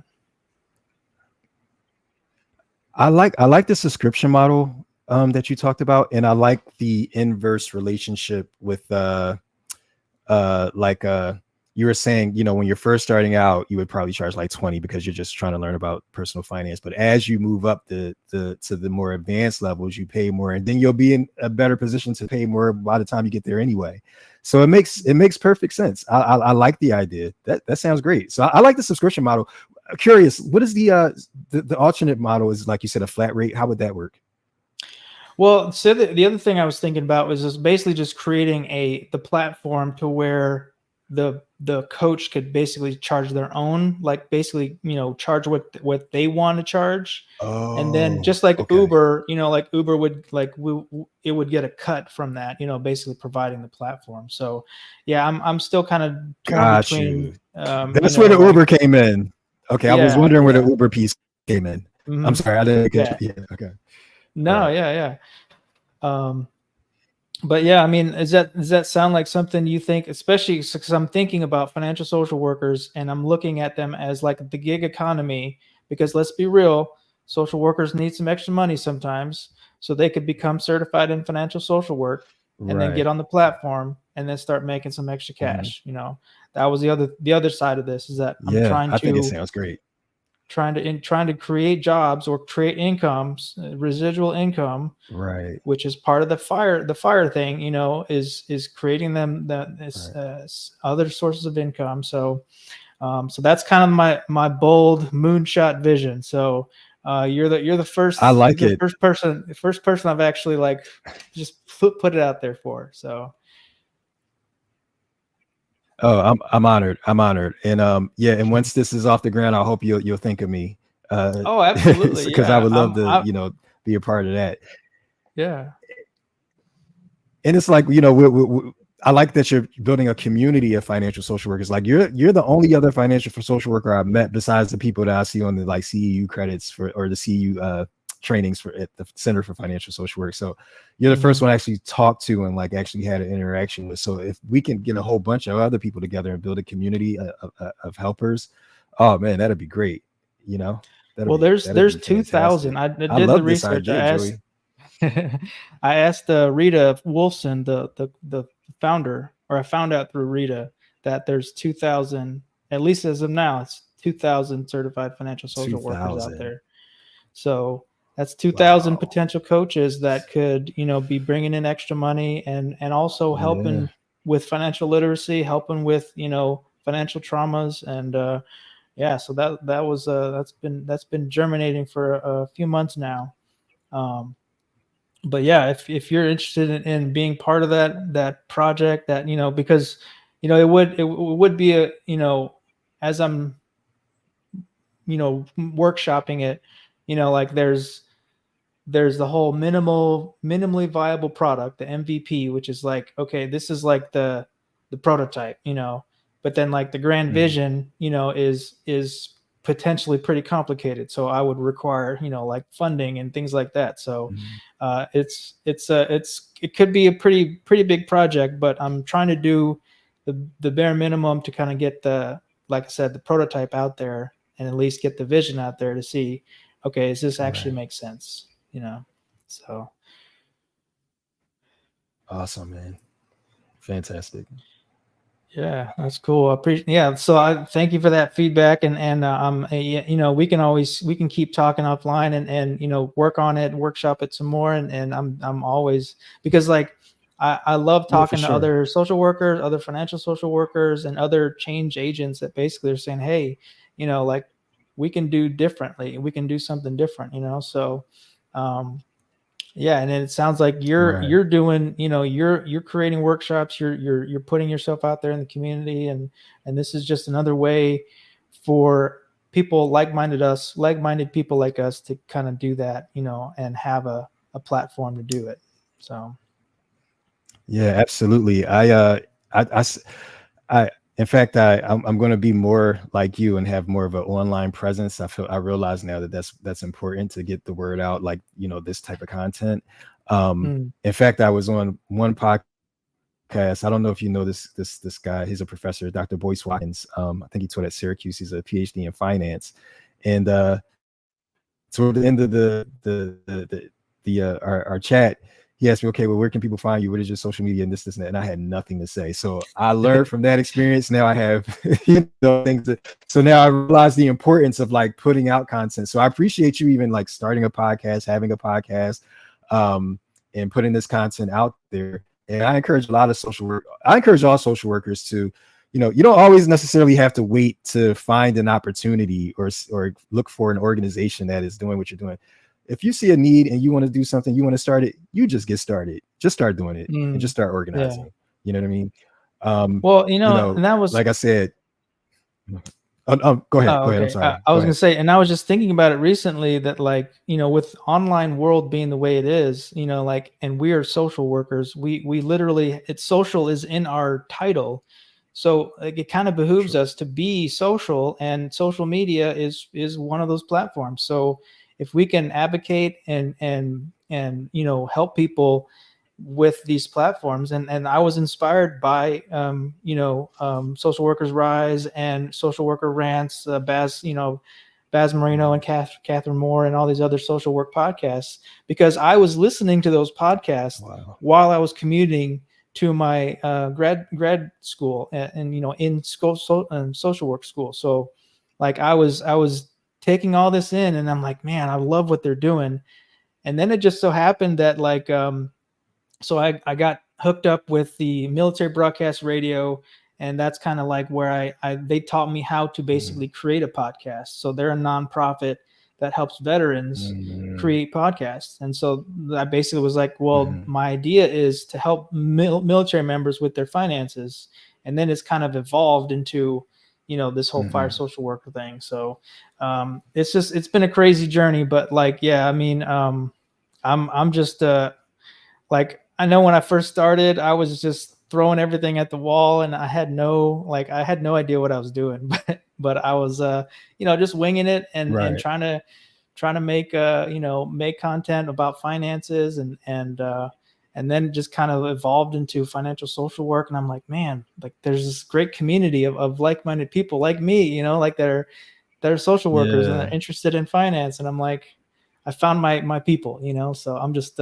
I like the subscription model that you talked about, and I like the inverse relationship with like you were saying, when you're first starting out, you would probably charge like 20 because you're just trying to learn about personal finance. But as you move up the to the more advanced levels, you pay more, and then you'll be in a better position to pay more by the time you get there anyway. So it makes perfect sense. I like the idea. That sounds great. So I like the subscription model. Curious, what is the alternate model? Is, like you said, a flat rate? How would that work? Well, so the other thing I was thinking about was just basically just creating the platform to where the coach could basically charge their own, like basically charge what they want to charge, and then Oh, just like okay. Uber, like Uber would like it would get a cut from that, basically providing the platform. So yeah, I'm still kind of torn Got between you. That's where the like Uber came in. Okay, I was yeah, wondering where the yeah, Uber piece came in. I'm hmm sorry, I didn't catch yeah, it. Yeah, okay. All no, right. yeah, yeah. Um, But yeah, I mean, does that sound like something you think, especially because I'm thinking about financial social workers and I'm looking at them as like the gig economy, because let's be real, social workers need some extra money sometimes, so they could become certified in financial social work and then get Right. on the platform and then start making some extra Mhm. cash. That was the other side of this, is that I'm Yeah, I think it sounds great. trying to create jobs or create incomes, residual income, Right. which is part of the fire thing, is creating them that is Right. other sources of income. So that's kind of my bold moonshot vision. So you're the I first you're like the it. first person I've actually like just put it out there for. So Oh, I'm honored. I'm honored. And yeah, and once this is off the ground, I hope you'll think of me. oh, absolutely, Because I yeah. would love to, be a part of that. Yeah. And it's like, I like that you're building a community of financial social workers. Like you're the only other financial for social worker I've met besides the people that I see on the like CEU credits for, or the CEU trainings for at the Center for Financial Social Work. So you're the first Mhm. one I actually talked to and like actually had an interaction with. So if we can get a whole bunch of other people together and build a community of helpers, oh man, that'd be great. You know, that'd Well, be there's that'd there's be 2,000. fantastic. I I did the love this research. idea, Joey. I asked Rita Wolfson, the founder, or I found out through Rita that there's 2,000, at least as of now, it's 2,000 certified financial social workers out 2000. there. So that's 2,000 Wow. potential coaches that could, be bringing in extra money, and also Yeah. helping with financial literacy, helping with, financial traumas. And yeah, so that's been germinating for a few months now. Um, but yeah, if you're interested in being part of that project, that because it would be a, as I'm workshopping it, like there's the whole minimally viable product, the MVP, which is like, okay, this is like the prototype, but then like the grand Mhm. vision, is potentially pretty complicated. So I would require, like funding and things like that. So Mhm. it could be a pretty big project, but I'm trying to do the bare minimum to kind of get like I said, the prototype out there, and at least get the vision out there to see, okay, does this actually Right. make sense? So Awesome, man. Fantastic. Yeah, that's cool. I appreciate. Yeah, so I thank you for that feedback, and we can keep talking offline and work on it, workshop it some more, and I'm always, because like I love Yeah, for talking to sure. other social workers, other financial social workers, and other change agents that basically are saying, hey, like we can do differently, we can do something different, so. Um, yeah, and it sounds like Right. you're doing, you're creating workshops, you're putting yourself out there in the community, and this is just another way for people like-minded people like us to kind of do that, and have a platform to do it. So, Yeah, absolutely. I, I s- I- in fact, I'm going to be more like you and have more of an online presence. I realize now that that's important to get the word out, like, this type of content. mm, In fact, I was on one podcast. I don't know if you know this guy. He's a professor, Dr. Boyce Watkins. I think he taught at Syracuse. He's a PhD in finance, and toward the end of our chat, he asked me, okay, well, where can people find you? What is your social media and this and that? And I had nothing to say. So I learned from that experience. Now I have things so now I realize the importance of like putting out content. So I appreciate you even like starting a podcast, having a podcast, and putting this content out there. And I encourage a lot of social work. I encourage all social workers to, you don't always necessarily have to wait to find an opportunity or look for an organization that is doing what you're doing. If you see a need and you want to do something, you want to start it, you just get started. Just start doing it and just mm, start yeah. organizing. You know what I mean? Um, Well, and that was. like I said, go ahead. Oh, Go ahead. I'm okay. sorry. I Go was gonna ahead. say, and I was just thinking about it recently that, like, with online world being the way it is, like, and we are social workers. We literally, it's social is in our title, so like it kind of behooves Sure. us to be social, and social media is one of those platforms. So if we can advocate and help people with these platforms, and I was inspired by social workers rise and social worker rants, Baz Marino and Catherine Moore and all these other social work podcasts, because I was listening to those podcasts Wow. while I was commuting to my grad school, and in school, social work school. So like I was taking all this in, and I'm like, man, I love what they're doing. And then it just so happened that, like, so I got hooked up with the military broadcast radio, and that's kind of like where I they taught me how to Mhm. basically create a podcast. So they're a nonprofit that helps veterans Mhm. create podcasts. And so I basically was like, well, Mhm. my idea is to help military members with their finances. And then it's kind of evolved into this whole fire Mhm. social worker thing. So it's been a crazy journey, but like, yeah, I mean, I'm just like, I know when I first started, I was just throwing everything at the wall, and I had no idea what I was doing, but I was just winging it, and Right. trying to make content about finances, and then just kind of evolved into financial social work. And I'm like, man, like there's this great community of like-minded people like me, like they're social workers and they're Yeah. interested in finance. And I'm like, I found my people, so I'm just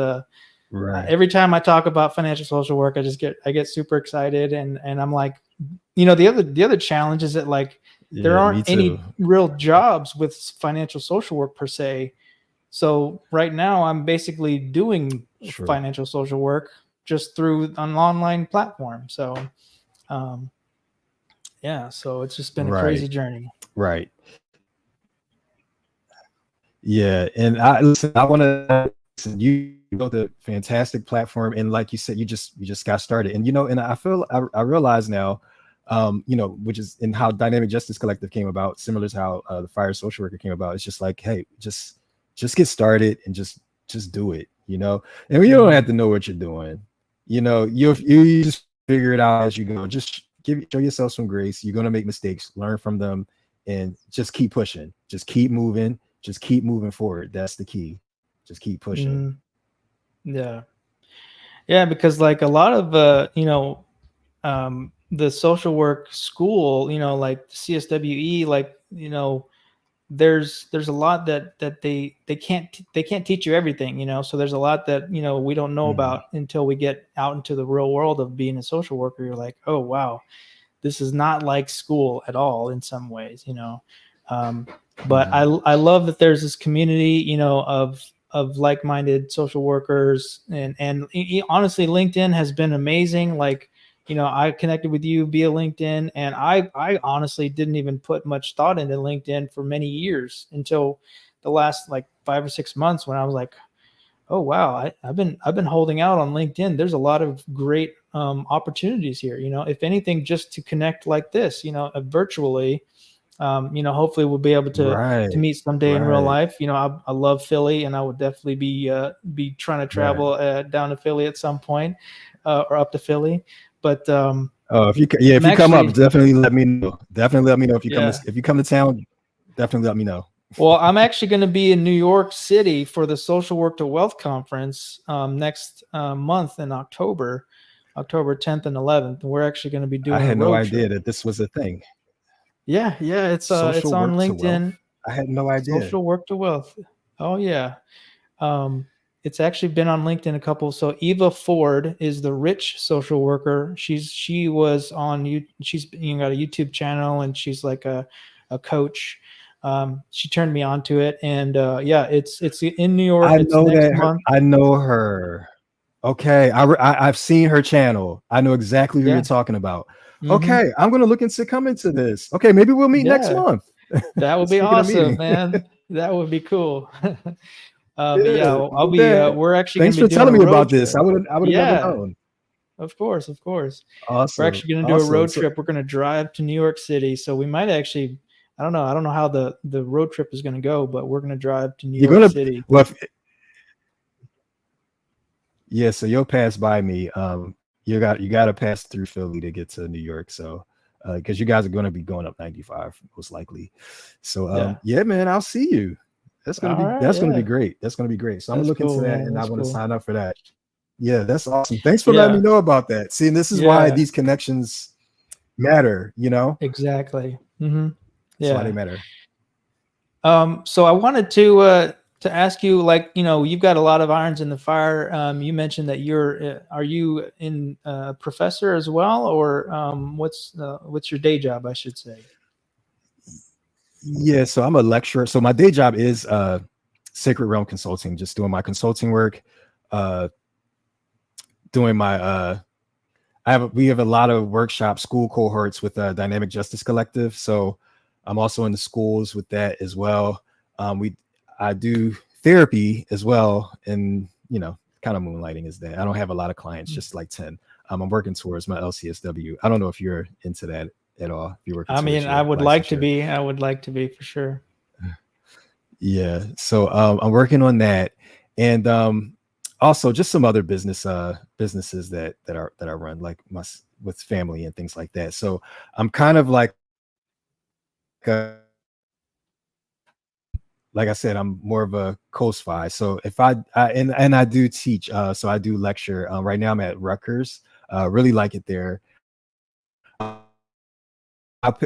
Right. every time I talk about financial social work, I get super excited, and I'm like, the other challenge is that, like, there Yeah. aren't Me too. any real jobs with financial social work per se. So right now I'm basically doing Sure. financial social work just through an online platform. So um, yeah, so it's just been a crazy Right. journey. Right. Yeah, and I listen. I want to listen. You built a fantastic platform, and like you said, you just got started. And and I realize now, which is in how Dynamic Justice Collective came about, similar to how the Fire Social Worker came about. It's just like, hey, just get started and just do it. And you don't have Mm, to know what you're doing. You just figure it out as you go. Just show yourself some grace. You're gonna make mistakes, learn from them, and just keep pushing. Just keep moving forward. That's the key. Just keep pushing. mm, yeah, yeah, because like a lot of the social work school, like CSWE, like, there's a lot that they can't teach you everything, so there's a lot that we don't know Mhm. about until we get out into the real world of being a social worker. You're like, oh wow, this is not like school at all in some ways, you know. Um, but Mhm. I love that there's this community, you know, of like-minded social workers, and honestly, LinkedIn has been amazing. Like, you know, I connected with you via LinkedIn, and I honestly didn't even put much thought into LinkedIn for many years until the last like 5 or 6 months when I was like, oh wow, I've been holding out on LinkedIn. There's a lot of great opportunities here. You know, if anything, just to connect like this, you know, virtually. You know, hopefully we'll be able to Right. meet someday in real Right. life. You know, I love Philly, and I would definitely be trying to Right. travel down to Philly at some point, or up to Philly. But Oh, if I'm you come up, actually, definitely let me know. Definitely let me know yeah. if you come to town. Definitely let me know. Well, I'm actually going to be in New York City for the Social Work to Wealth conference next month in October, October 10th and 11th. We're actually going to be I doing a had no road idea trip. that this was a thing. Yeah, yeah, it's Social on work to wealth. LinkedIn. I had no idea. Social Work to Wealth. Oh yeah. Um, it's actually been on LinkedIn a couple. So Eva Ford is the rich social worker. She was on you. She's, you know, got a YouTube channel, and she's like a coach. She turned me on to it, and yeah, it's in New York. I It's know next that month. I know her. Okay, I've seen her channel. I know exactly who you're Yeah. talking about. Hmm. Okay, I'm gonna look into coming to this. Okay, maybe we'll meet next Yeah, month. that would be Speaking of awesome, meeting, man. That would be cool. But yeah, yeah, I'll well, be. man, We're actually going thanks to be for doing telling a me road about this. trip. I would have never Yeah, known. of course, of course. We're Awesome, actually going to do a awesome. road So trip. We're going to drive to New York City. So we might actually, I don't know. I don't know how the road trip is going to go, but we're going to drive to New you're York gonna City. well, yeah. So you'll pass by me. You got to pass through Philly to get to New York. So, because you guys are going to be going up 95 most likely. So, Yeah. yeah, man, I'll see you. All right. That's gonna be Yeah. great. That's gonna be great. So I'm gonna That's look into cool, that, man. and I That's want to cool. sign up for that. Yeah, that's awesome. Thanks for letting me Yeah. know about that. See, and this is why Yeah. these connections matter. You know, Exactly. Hmm. that's why they Yeah. matter. So I wanted to ask you, like, you know, you've got a lot of irons in the fire. You mentioned that are you in professor as well, or what's your day job, I should say? Yeah, so I'm a lecturer. So my day job is Sacred Realm Consulting, just doing my consulting work, uh, doing my we have a lot of workshop school cohorts with Dynamic Justice Collective. So I'm also in the schools with that as well. We I do therapy as well, and you know, kind of moonlighting is that. I don't have a lot of clients, just like 10. I'm working towards my LCSW. I don't know if you're into that at all. If you're working I mean, towards I your would like to licensure. be. I would like to be for sure. Yeah. So I'm working on that, and also just some other businesses that I run, like with family and things like that. So I'm kind of like I said, I'm more of a coast-fi. So if and I do teach, so I do lecture. Right now I'm at Rutgers. Really like it there.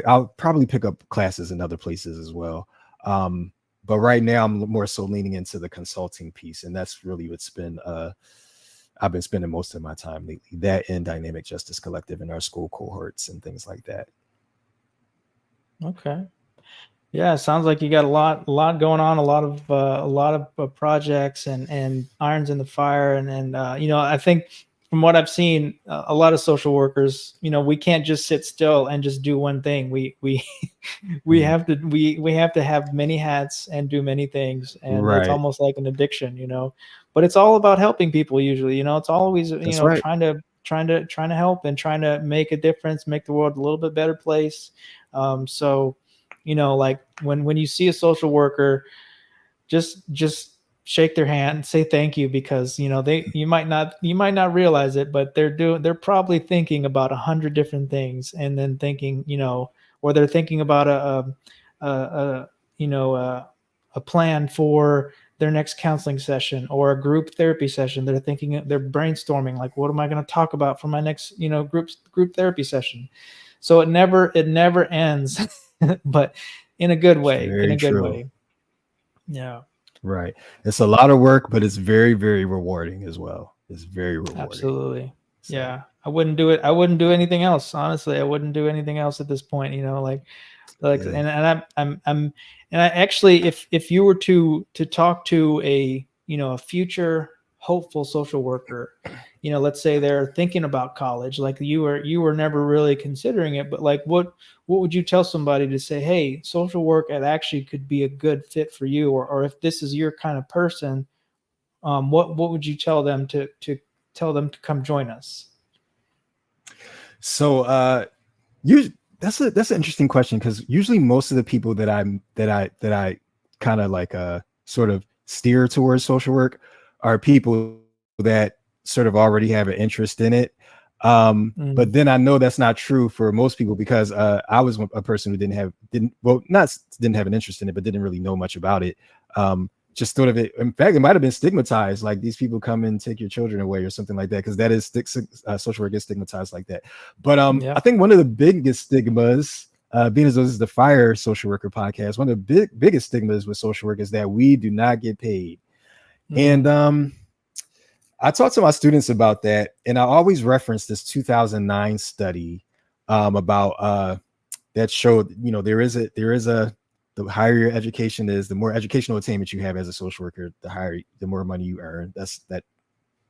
I'll probably pick up classes in other places as well. But right now I'm more so leaning into the consulting piece, and that's really what's been I've been spending most of my time lately. That and Dynamic Justice Collective in our school cohorts and things like that. Okay. Yeah, it sounds like you got a lot going on, a lot of projects and irons in the fire, and you know, I think from what I've seen, a lot of social workers, you know, we can't just sit still and just do one thing. We Mhm. we have to have many hats and do many things, and it's Right. almost like an addiction, you know. But it's all about helping people usually, you know. It's always, you That's know, right. trying to help and trying to make a difference, make the world a little bit better place. So you know, like when you see a social worker, just shake their hand, say thank you, because you know, they you might not realize it, but they're probably thinking about 100 different things, and then thinking, you know, or they're thinking about a you know, a plan for their next counseling session or a group therapy session. They're thinking, they're brainstorming, like, what am I going to talk about for my next, you know, group therapy session. So it never ends. But in a good It's way, in very a good true. way. Yeah, Right. It's a lot of work, but it's very, very rewarding as well. It's very rewarding. absolutely. So Yeah. I wouldn't do it. I wouldn't do anything else. Honestly, I wouldn't do anything else at this point. Yeah. I'm and I actually, if you were to talk to a a future hopeful social worker, let's say they're thinking about college, like you were never really considering it, but like what would you tell somebody to say, hey, social work, it actually could be a good fit for you, or if this is your kind of person, what would you tell them to tell them to come join us? So you that's an interesting question, because usually most of the people that I kind of like sort of steer towards social work are people that sort of already have an interest in it. But Mm, then I know that's not true for most people, because I was a person who didn't have an interest in it, but didn't really know much about it. Just thought of it. In fact, it might have been stigmatized, like these people come and take your children away or something like that, because that is social work is stigmatized like that. But I yeah. think one of the biggest stigmas, being as though this is the Fire Social Worker podcast, one of the biggest stigmas with social work is that we do not get paid. And Mm, I talked to my students about that, and I always reference this 2009 study about that showed, there is a the higher your education is, the more educational attainment you have as a social worker, the more money you earn. But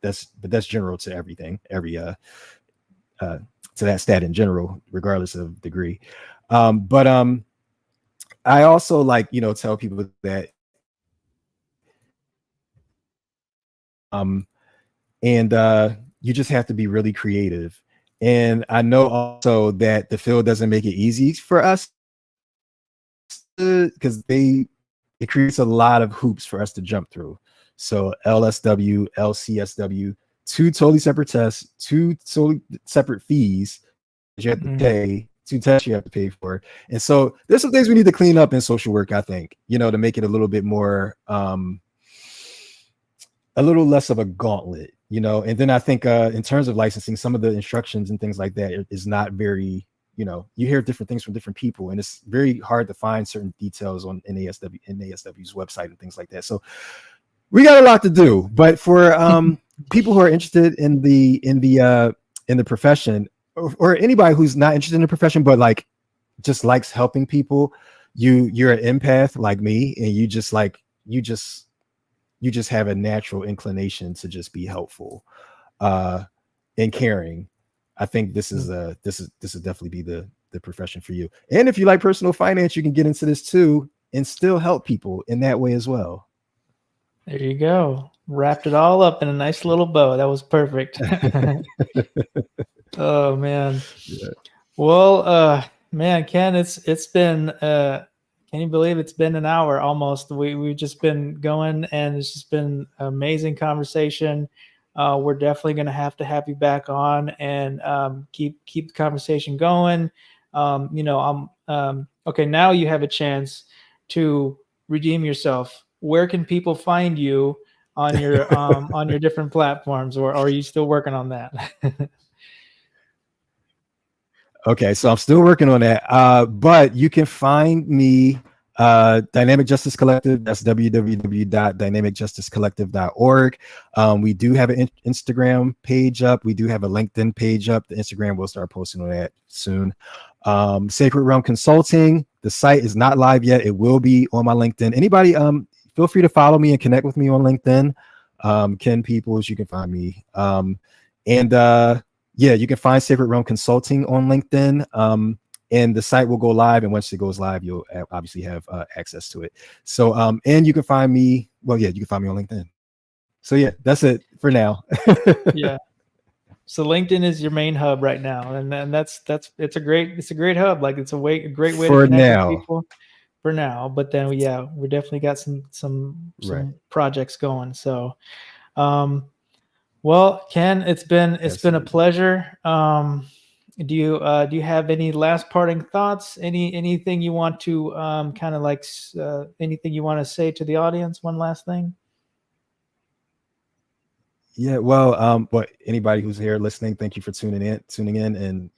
that's general to everything, every uh to that stat in general, regardless of degree. But I also, like, tell people that and you just have to be really creative. And I know also that the field doesn't make it easy for us, because it creates a lot of hoops for us to jump through. So LSW, LCSW, two totally separate tests, two totally separate fees that you have to mm, pay, two tests you have to pay for. And so there's some things we need to clean up in social work, I think, to make it a little bit more a little less of a gauntlet, and then I think in terms of licensing, some of the instructions and things like that is not very, you hear different things from different people, and it's very hard to find certain details on NASW's website and things like that. So we got a lot to do. But for people who are interested in the profession, or anybody who's not interested in the profession but like just likes helping people, you're an empath like me, and you just have a natural inclination to just be helpful uh and caring. I think this is definitely be the profession for you. And if you like personal finance, you can get into this too and still help people in that way as well. there you go. Wrapped it all up in a nice little bow. That was perfect. Oh man. Yeah. Well, man, Ken, it's been can you believe it's been an hour almost? We've just been going, and it's just been amazing conversation. We're definitely going to have you back on, and keep the conversation going. I'm okay. Now you have a chance to redeem yourself. Where can people find you on your different platforms, or are you still working on that? Okay, so I'm still working on that. But you can find me, Dynamic Justice Collective. That's www.dynamicjusticecollective.org. We do have an Instagram page up. We do have a LinkedIn page up. The Instagram, we'll start posting on that soon. Sacred Realm Consulting. The site is not live yet. It will be on my LinkedIn. Anybody, feel free to follow me and connect with me on LinkedIn. Ken Peeples, you can find me. And yeah, you can find Sacred Realm Consulting on LinkedIn. And the site will go live, and once it goes live, you'll obviously have access to it. So and you can find me, well, yeah, you can find me on LinkedIn. So yeah, that's it for now. Yeah. So LinkedIn is your main hub right now, and that's it's a great hub. Like a great way to For connect with now. people for now. But then yeah, we definitely got some Right. projects going. So um, well, Ken, it's been a Absolutely. pleasure. Do you have any last parting thoughts? Anything you want to kind of like anything you want to say to the audience? One last thing. Yeah, well, but anybody who's here listening, thank you for tuning in, and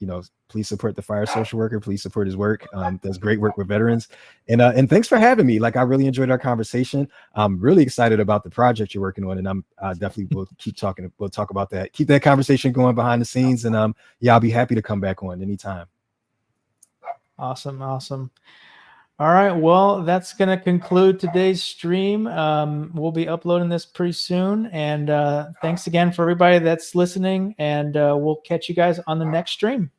please support the fire social worker. Please support his work. Does great work with veterans, and thanks for having me. Like, I really enjoyed our conversation. I'm really excited about the project you're working on, and I definitely will keep talking. We'll talk about that. Keep that conversation going behind the scenes, and yeah, I'll be happy to come back on anytime. Awesome. All right. Well, that's going to conclude today's stream. We'll be uploading this pretty soon. And thanks again for everybody that's listening. And we'll catch you guys on the next stream.